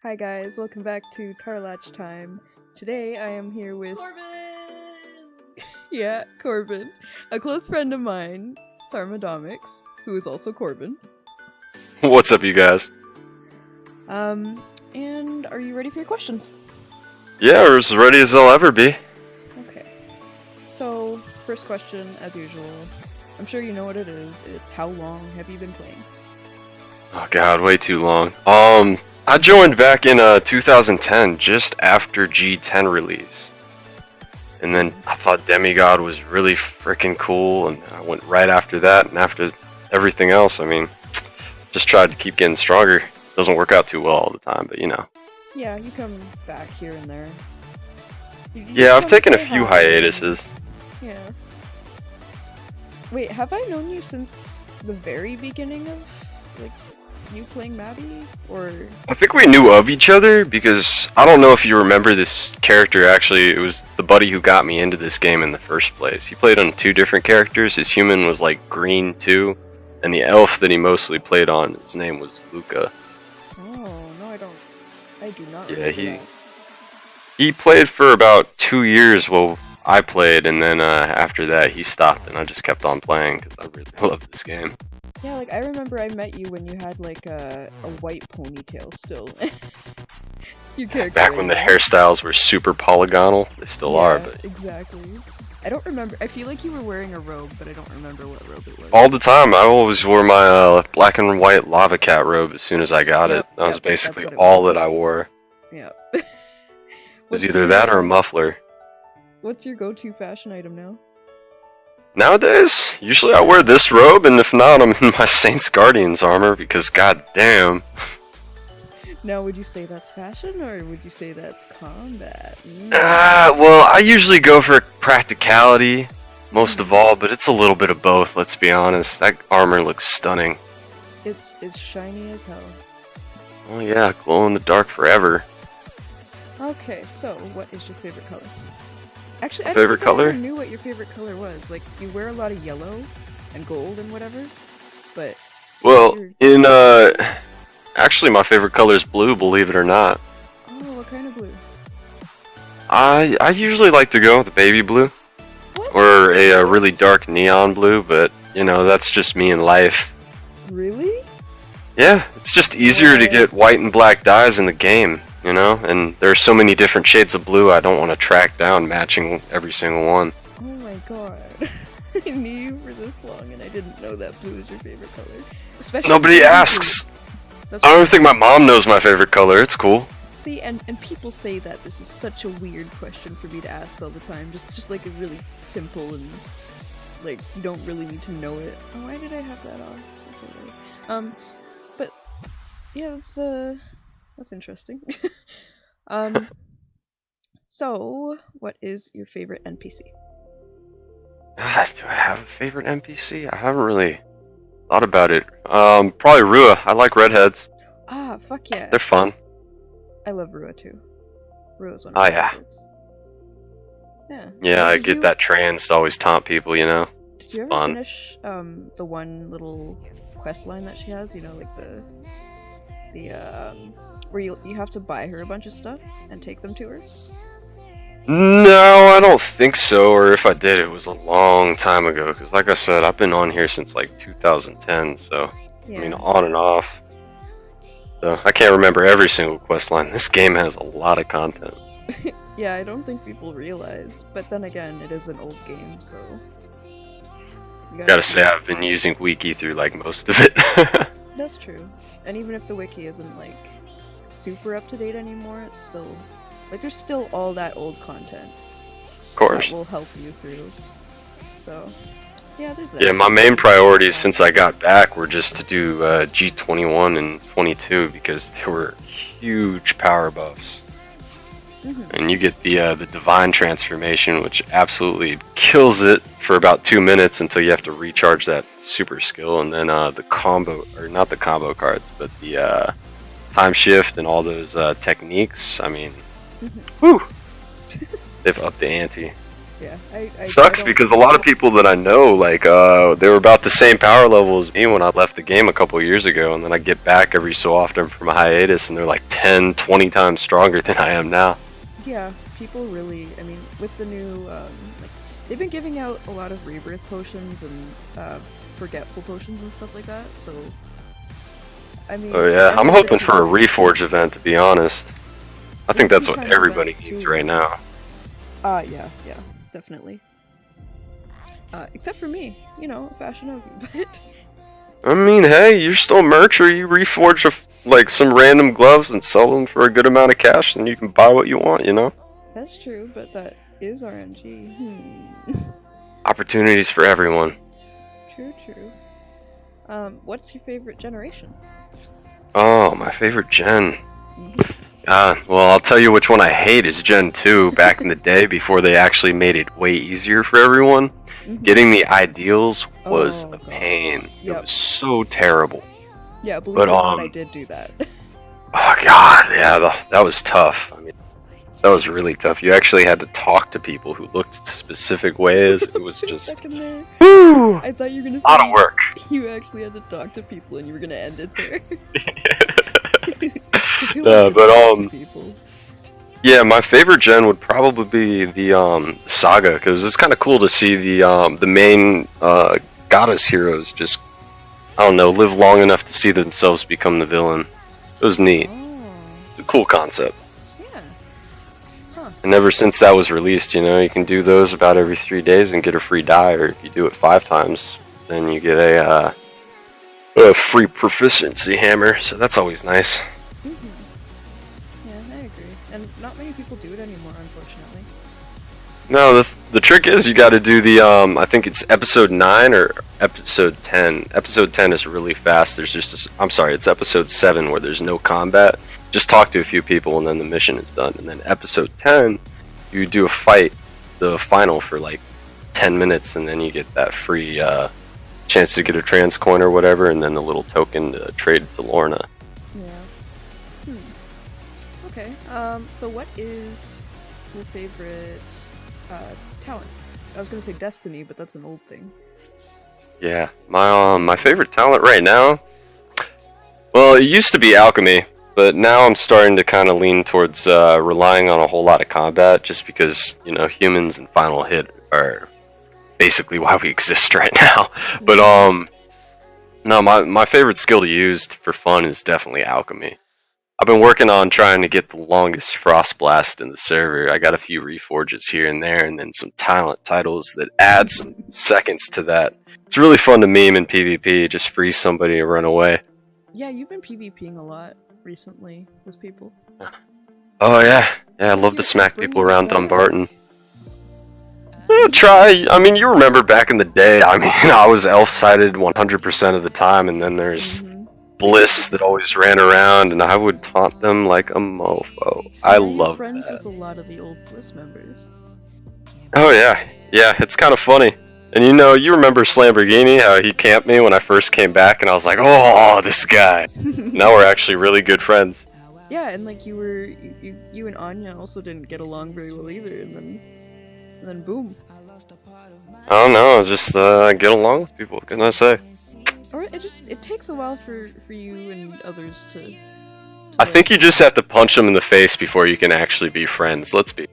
Hi guys, welcome back to Tarlach Time. Today I am here with Corbin, a close friend of mine, Sarmadomix, who is also Corbin. What's up, you guys? And are you ready for your questions? Yeah, we're as ready as I'll ever be. Okay. So, first question, as usual. I'm sure you know what it is. It's how long have you been playing? Oh god, way too long. I joined back in 2010, just after G10 released. And then I thought Demigod was really freaking cool, and I went right after that, and after everything else, I mean, just tried to keep getting stronger. Doesn't work out too well all the time, but you know. Yeah, you come back here and there. Yeah, I've taken a few hiatuses. Yeah. Wait, have I known you since the very beginning of, like, you playing Maddie, or? I think we knew of each other because I don't know if you remember this character. Actually, it was the buddy who got me into this game in the first place. He played on two different characters. His human was like green too, and the elf that he mostly played on, his name was Luca. Oh no, I don't. I do not. Yeah, he played for about 2 years while I played, and then after that he stopped, and I just kept on playing because I really loved this game. Yeah, like I remember I met you when you had like a white ponytail still. Your character. Back when the hairstyles were super polygonal, they still are. But exactly. I don't remember. I feel like you were wearing a robe, but I don't remember what robe it was. all the time, I always wore my black and white lava cat robe as soon as I got it. That was basically all that I wore. Yeah. It was either that or a muffler. What's your go-to fashion item now? Nowadays, usually I wear this robe, and if not, I'm in my Saints Guardians armor because goddamn. Now, would you say that's fashion, or would you say that's combat? Well, I usually go for practicality, most of all, but it's a little bit of both, let's be honest. That armor looks stunning. It's shiny as hell. Oh yeah, glow in the dark forever. Okay, so what is your favorite color? Actually, I favorite color? I never knew what your favorite color was. Like, you wear a lot of yellow and gold and whatever, but... Well, actually my favorite color is blue, believe it or not. Oh, what kind of blue? I usually like to go with the baby blue. What? Or a really dark neon blue, but, you know, that's just me in life. Really? Yeah, it's just easier to get white and black dyes in the game. You know, and there's so many different shades of blue I don't want to track down matching every single one. Oh my god. I knew you for this long and I didn't know that blue is your favorite color. Especially Nobody asks! I don't think my mom knows my favorite color, it's cool. See, and people say that this is such a weird question for me to ask all the time. Just like a really simple and, like, you don't really need to know it. Oh, why did I have that on? But, yeah, that's interesting. So, what is your favorite NPC? God, do I have a favorite NPC? I haven't really thought about it. Probably Rua. I like redheads. Ah, fuck yeah. They're fun. I love Rua too. Rua's one of my favorites. Yeah. Yeah, I get that trans to always taunt people, you know? Did you ever finish the one little quest line that she has? You know, like the where you have to buy her a bunch of stuff and take them to her? No, I don't think so, or if I did, it was a long time ago, because like I said, I've been on here since like 2010, so, yeah. I mean, on and off. So, I can't remember every single quest line. This game has a lot of content. Yeah, I don't think people realize, but then again, it is an old game, so... Gotta say, I've been using Wiki through like most of it. That's true. And even if the wiki isn't like super up to date anymore, it's still like there's still all that old content. Of course. That will help you through. So yeah, there's that. Yeah, my main priorities since I got back were just to do G21 and 22 because they were huge power buffs. And you get the divine transformation, which absolutely kills it for about 2 minutes until you have to recharge that super skill, and then the combo, or not the combo cards, but the time shift and all those techniques. I mean, whew, they've upped the ante. Yeah, Sucks don't... because a lot of people that I know, like, they were about the same power level as me when I left the game a couple years ago, and then I get back every so often from a hiatus, and they're like 10, 20 times stronger than I am now. Yeah, people really, I mean, with the new, like, they've been giving out a lot of rebirth potions and, forgetful potions and stuff like that, so, I mean... Oh yeah, I'm hoping for a Reforge event, to be honest. I think that's what everybody needs right now. Yeah, definitely. Except for me, you know, Fashionogi, but... I mean, hey, you're still merch, or you reforge like some random gloves and sell them for a good amount of cash, and you can buy what you want, you know? That's true, but that is RNG. Opportunities for everyone. True. What's your favorite generation? Oh, my favorite gen. Well, I'll tell you which one I hate is Gen 2. Back in the day, before they actually made it way easier for everyone, getting the ideals was a pain. Yep. It was so terrible. Yeah, believe it or not, I did do that. Oh god, yeah, that was tough. I mean, that was really tough. You actually had to talk to people who looked specific ways. It was just... Woo! I thought you were gonna say a lot of work. You actually had to talk to people and you were gonna end it there. Yeah, my favorite gen would probably be the Saga, because it's kind of cool to see the main goddess heroes just, I don't know, live long enough to see themselves become the villain. It was neat. It's a cool concept. Yeah. Huh. And ever since that was released, you know, you can do those about every 3 days and get a free die, or if you do it 5 times, then you get a free proficiency hammer, so that's always nice. Yeah, I agree. And not many people do it anymore, unfortunately. No, the trick is you got to do the I think it's episode 9 or episode 10. Episode 10 is really fast. There's just I'm sorry, it's episode 7 where there's no combat. Just talk to a few people and then the mission is done. And then episode 10, you do a fight, the final for like 10 minutes, and then you get that free chance to get a trans coin or whatever, and then the little token to trade to Lorna. Yeah. Okay. So what is your favorite talent? I was gonna say Destiny, but that's an old thing. Yeah, my favorite talent right now, well, it used to be alchemy, but now I'm starting to kind of lean towards relying on a whole lot of combat, just because, you know, humans and final hit are basically why we exist right now. But no, my favorite skill to use for fun is definitely alchemy. I've been working on trying to get the longest frost blast in the server. I got a few reforges here and there, and then some talent titles that add some seconds to that. It's really fun to meme in PvP, just freeze somebody and run away. Yeah, you've been PvPing a lot recently with people. Oh yeah, I love to smack people around Dumbarton. Try. I mean, you remember back in the day. I mean, I was elf-sided 100% of the time, and then there's Bliss that always ran around, and I would taunt them like a mofo. I love that. Friends with a lot of the old Bliss members. Oh yeah, it's kind of funny. And you know, you remember Slamborghini, how he camped me when I first came back, and I was like, oh, this guy. Now we're actually really good friends. Yeah, and like you and Anya also didn't get along very well either, and then boom. I don't know, just get along with people. What can I say? Or it takes a while for you and others to I think you just have to punch them in the face before you can actually be friends. Let's be.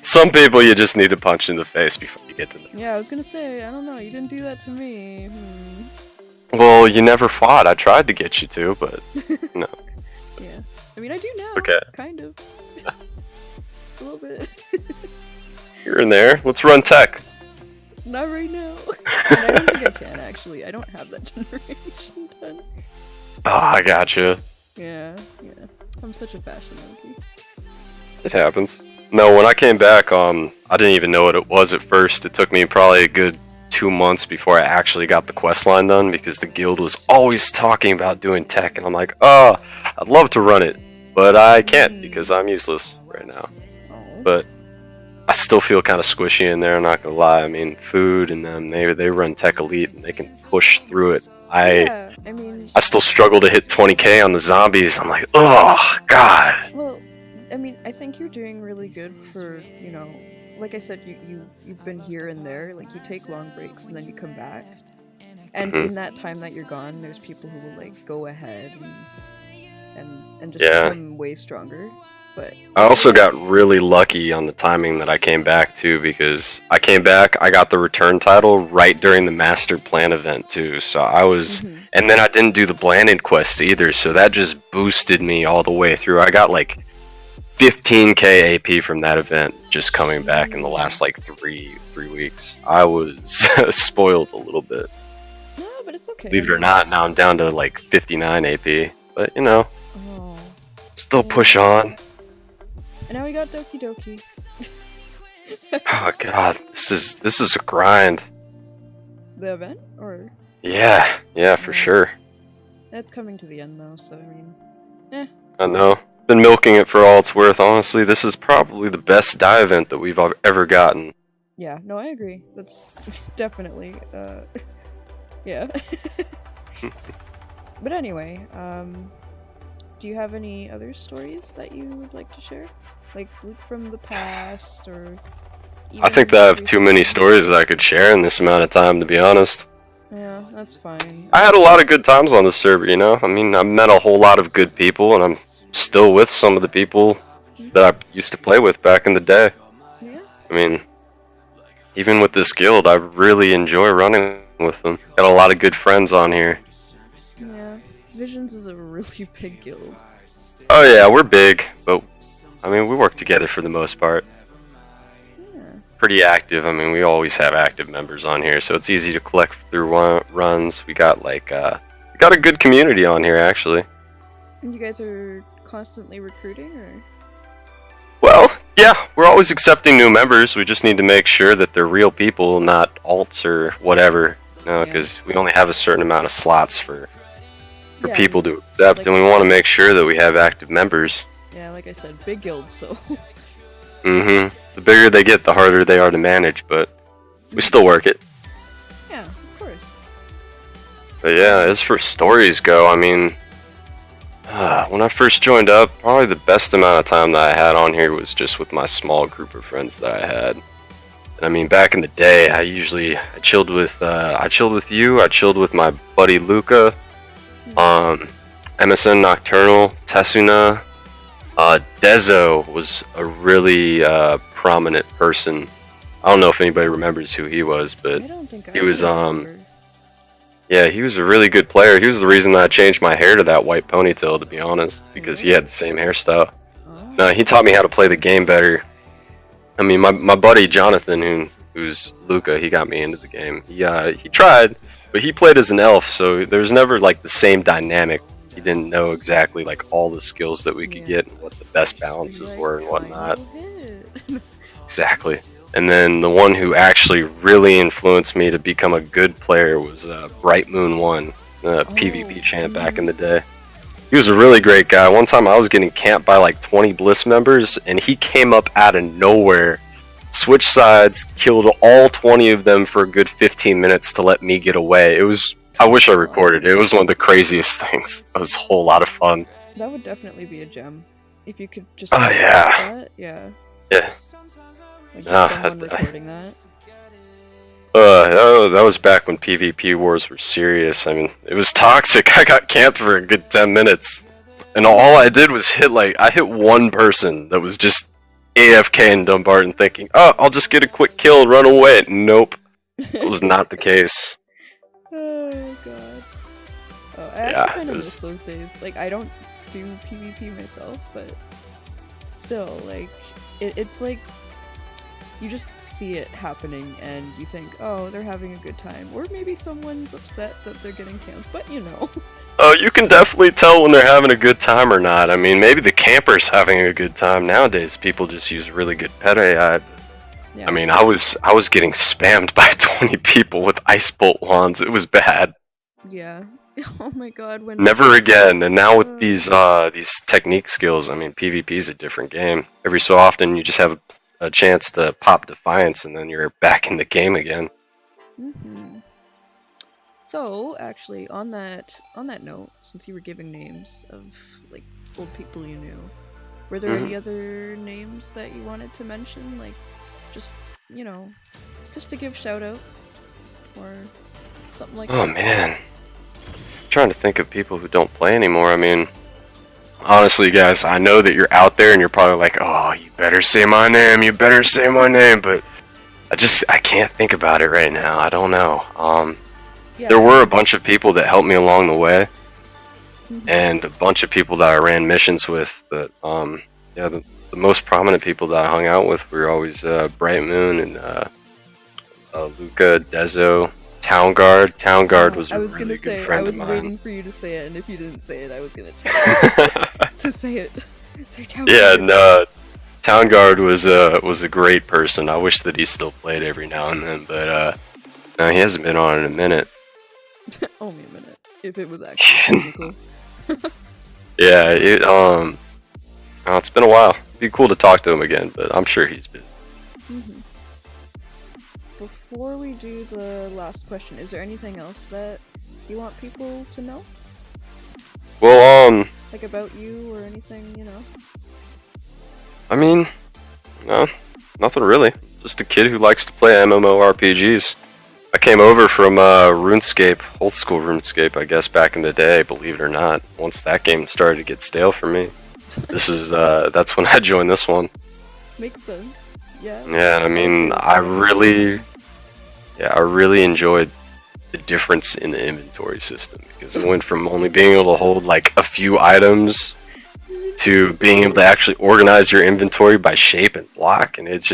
Some people you just need to punch in the face before you get to them. Yeah, I was gonna say, I don't know, you didn't do that to me. Well, you never fought. I tried to get you to, but no. Yeah, I mean, I do now. Okay. Kind of. A little bit. Here and there. Let's run tech. Not right now. And I don't think I can, actually. I don't have that generation done. Oh, I gotcha. Yeah. I'm such a fashion monkey. It happens. No, when I came back, I didn't even know what it was at first. It took me probably a good 2 months before I actually got the quest line done, because the guild was always talking about doing tech, and I'm like, oh, I'd love to run it, but I can't because I'm useless right now. Oh. But I still feel kind of squishy in there, I'm not gonna lie. I mean, food and them, they run tech elite and they can push through it. I still struggle to hit 20k on the zombies. I'm like, oh god. Well, I mean, I think you're doing really good for, you know, like I said, you've been here and there, like you take long breaks and then you come back. And Hmm. in that time that you're gone, there's people who will like go ahead and just Yeah. become way stronger. But I yeah, also got really lucky on the timing that I came back too, because I came back, I got the return title right during the master plan event too. So I was, hmm and then I didn't do the Blanded quest either, so that just boosted me all the way through. I got like 15k AP from that event just coming back in the last like three weeks. I was spoiled a little bit. No, but it's okay. I Believe it or mean, not, now I'm down to like 59 AP. But you know, oh, still push on. and now we got Doki Doki. Oh god, this is a grind. The event, or Yeah, for yeah, sure. that's coming to the end though. So I mean, eh. I know. Been milking it for all it's worth. Honestly, this is probably the best die event that we've ever gotten. Yeah, no, I agree. That's definitely, yeah. But anyway, do you have any other stories that you would like to share? Like from the past, or I think even that I have too many recently? stories that I could share in this amount of time, to be honest. Yeah, that's fine. I had a lot of good times on this server, you know? I mean, I met a whole lot of good people, and I'm still with some of the people that I used to play with back in the day. Yeah, I mean, even with this guild, I really enjoy running with them. Got a lot of good friends on here. yeah. Visions is a really big guild. Oh yeah, we're big, but I mean, we work together for the most part. Yeah. Pretty active. I mean, we always have active members on here, so it's easy to collect through runs. We got like we got a good community on here actually. And you guys are constantly recruiting, or? Well, yeah, we're always accepting new members. We just need to make sure that they're real people, not alts or whatever. You know, because we only have a certain amount of slots for Yeah, people to accept, like and we want to make sure that we have active members. yeah, like I said, big guild, so. Mm-hmm. The bigger they get, the harder they are to manage, but we still work it. Yeah, of course. But yeah, as for stories go, I mean, when I first joined up, probably the best amount of time that I had on here was just with my small group of friends that I had. And I mean, back in the day, I chilled with you, I chilled with my buddy Luca, MSN Nocturnal, Tessuna, Dezo was a really prominent person. I don't know if anybody remembers who he was, but I don't think he I was remember. yeah, he was a really good player. He was the reason that I changed my hair to that white ponytail, to be honest, because he had the same hairstyle. Oh. No, he taught me how to play the game better. I mean, my buddy Jonathan, who's Luca, he got me into the game. He tried, but he played as an elf, so there was never like the same dynamic. He didn't know exactly like all the skills that we could get and what the best balances were and whatnot. Exactly. And then the one who actually really influenced me to become a good player was Bright Moon 1, PvP champ back in the day. He was a really great guy. One time I was getting camped by like 20 Bliss members, and he came up out of nowhere, switched sides, killed all 20 of them for a good 15 minutes to let me get away. I wish I recorded it. It was one of the craziest things. It was a whole lot of fun. That would definitely be a gem. If you could just Oh yeah. that, yeah. Yeah. Like someone recording that. That was back when PvP wars were serious. I mean, it was toxic. I got camped for a good 10 minutes. And all I did was I hit one person that was just AFK in Dumbarton thinking, oh, I'll just get a quick kill and run away. Nope. That was not the case. Oh god. Oh, I actually kind of miss those days. Like, I don't do PvP myself, but still, like, it's like, you just see it happening and you think, oh, they're having a good time. Or maybe someone's upset that they're getting camped, but you know. Oh, you can definitely tell when they're having a good time or not. I mean, maybe the camper's having a good time. Nowadays, people just use really good pet AI. Yeah, I mean, I was getting spammed by 20 people with ice bolt wands. It was bad. Yeah. Oh my god, when Never again. And now with these technique skills, I mean, PvP is a different game. Every so often, you just have a chance to pop Defiance, and then you're back in the game again. So, actually, on that note, since you were giving names of like old people you knew, Were there any other names that you wanted to mention? Like, just, you know, just to give shoutouts or something like that? Oh man, I'm trying to think of people who don't play anymore. I mean, honestly, guys, I know that you're out there and you're probably like, "Oh, you better say my name. You better say my name." But I can't think about it right now. I don't know. Yeah. There were a bunch of people that helped me along the way, and a bunch of people that I ran missions with. But yeah, the most prominent people that I hung out with were always Bright Moon and Luca, Dezo, Town Guard. Town Guard was a really good friend of mine. I was waiting for you to say it, and if you didn't say it, I was gonna tell you to say it. Say Town Guard. Yeah, no. Town Guard was a great person. I wish that he still played every now and then, but no, he hasn't been on in a minute. Only a minute, if it was actually technical. Yeah, it's been a while. It'd be cool to talk to him again, but I'm sure he's busy. Before we do the last question, is there anything else that you want people to know? Well, like about you or anything, you know? I mean, no, nothing really. Just a kid who likes to play MMORPGs. I came over from RuneScape, old school RuneScape, I guess, back in the day, believe it or not. Once that game started to get stale for me, that's when I joined this one. Makes sense. Yeah. Yeah, I mean, I really enjoyed the difference in the inventory system, because it went from only being able to hold like a few items to being able to actually organize your inventory by shape and block, and it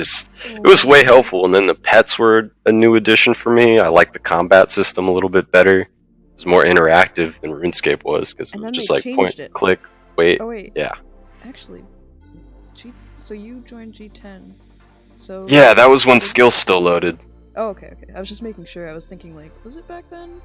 was way helpful. And then the pets were a new addition for me. I like the combat system a little bit better. It was more interactive than RuneScape was, because it was just like point, click, wait. Oh wait. Yeah. Actually, so you joined G10. So yeah, that was when skills still loaded. Oh, okay. I was just making sure. I was thinking, like, was it back then?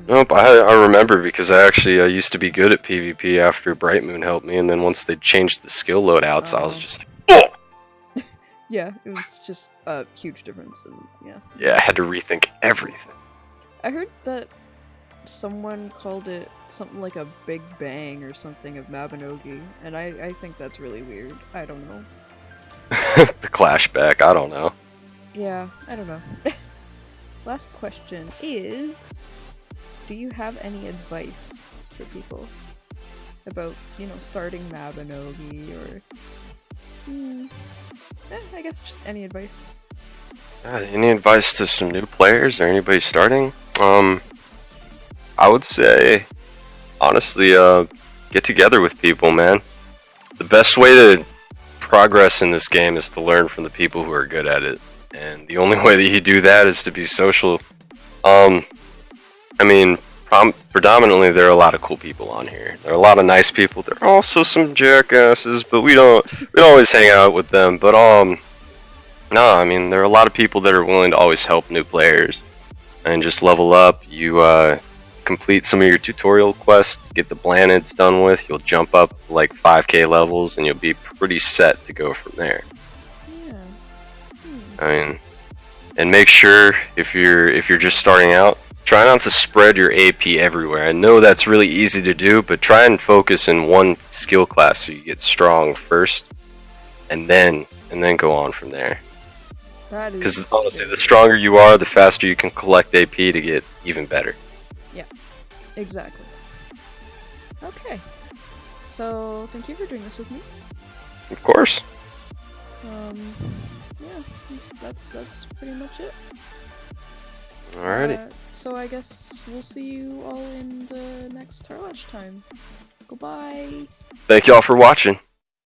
Nope, I remember, because I used to be good at PvP after Bright Moon helped me, and then once they changed the skill loadouts, I was just like, oh! Yeah, it was just a huge difference, and yeah. Yeah, I had to rethink everything. I heard that someone called it something like a Big Bang or something of Mabinogi, and I think that's really weird. I don't know. The clashback, I don't know. Yeah, I don't know. Last question is, do you have any advice for people about, you know, starting Mabinogi or... I guess just any advice. Any advice to some new players or anybody starting? I would say, honestly, get together with people, man. The best way to progress in this game is to learn from the people who are good at it. And the only way that you do that is to be social. I mean, predominantly there are a lot of cool people on here. There are a lot of nice people. There are also some jackasses, but we don't always hang out with them. But no, I mean, there are a lot of people that are willing to always help new players and just level up. You complete some of your tutorial quests, get the planets done with. You'll jump up like 5k levels, and you'll be pretty set to go from there. I mean, and make sure if you're just starting out, try not to spread your AP everywhere. I know that's really easy to do, but try and focus in one skill class so you get strong first, and then go on from there. Because honestly, the stronger you are, the faster you can collect AP to get even better. Yeah, exactly. Okay, so thank you for doing this with me. Of course. Yeah, that's pretty much it. Alrighty. So I guess we'll see you all in the next Tarlach Time. Goodbye. Thank y'all for watching.